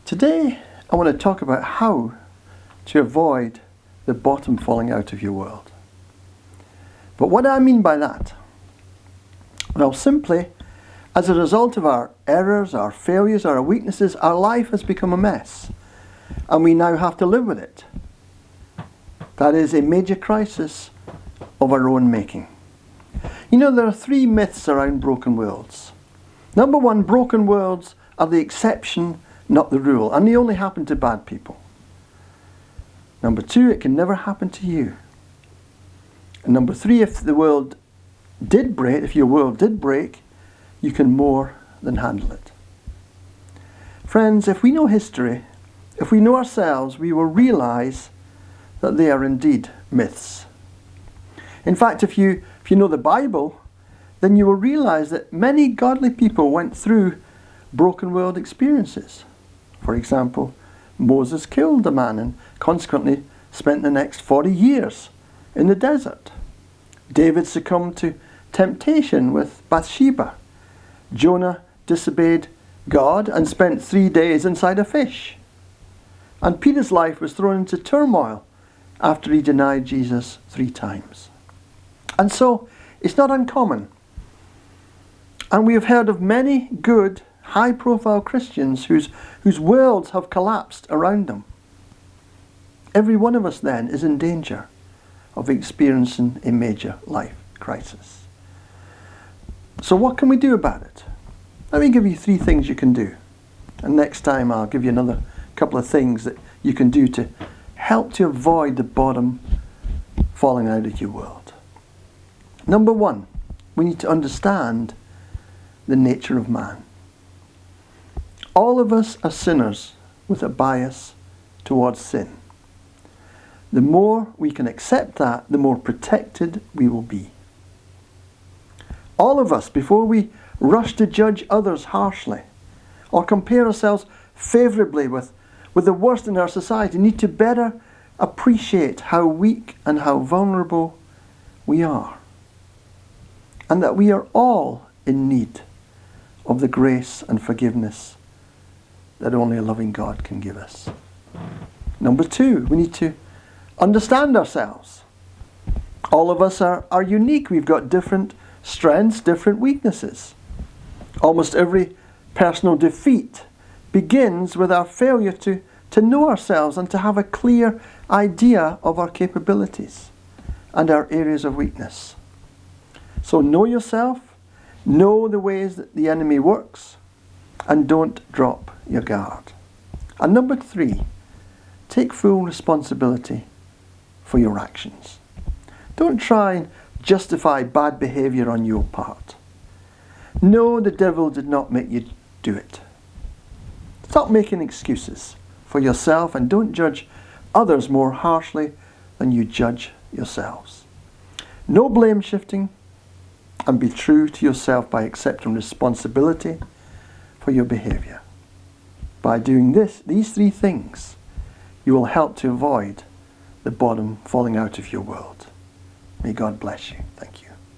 Today, I want to talk about how to avoid the bottom falling out of your world. But what do I mean by that? Well, simply, as a result of our errors, our failures, our weaknesses, our life has become a mess. And we now have to live with it. That is a major crisis of our own making. You know, there are three myths around broken worlds. Number one, broken worlds are the exception, not the rule, and they only happen to bad people. Number two, it can never happen to you. And number three, if your world did break, you can more than handle it. Friends, if we know history, if we know ourselves, we will realize that they are indeed myths. In fact, if you know the Bible, then you will realize that many godly people went through broken world experiences. For example, Moses killed a man and consequently spent the next 40 years in the desert. David succumbed to temptation with Bathsheba. Jonah disobeyed God and spent 3 days inside a fish. And Peter's life was thrown into turmoil after he denied Jesus 3 times. And so, it's not uncommon. And we have heard of many good, high-profile Christians whose worlds have collapsed around them. Every one of us then is in danger of experiencing a major life crisis. So what can we do about it? Let me give you 3 things you can do. And next time I'll give you another couple of things that you can do to help to avoid the bottom falling out of your world. Number 1, we need to understand the nature of man. All of us are sinners with a bias towards sin. The more we can accept that, the more protected we will be. All of us, before we rush to judge others harshly or compare ourselves favourably with the worst in our society, need to better appreciate how weak and how vulnerable we are. And that we are all in need of the grace and forgiveness that only a loving God can give us. Number 2, we need to understand ourselves. All of us are unique. We've got different strengths, different weaknesses. Almost every personal defeat begins with our failure to know ourselves and to have a clear idea of our capabilities and our areas of weakness. So know yourself, know the ways that the enemy works, and don't drop your guard. And number 3, take full responsibility for your actions. Don't try and justify bad behavior on your part. No, the devil did not make you do it. Stop making excuses for yourself and don't judge others more harshly than you judge yourselves. No blame shifting, and be true to yourself by accepting responsibility for your behavior. By doing these 3 things, you will help to avoid the bottom falling out of your world. May God bless you. Thank you.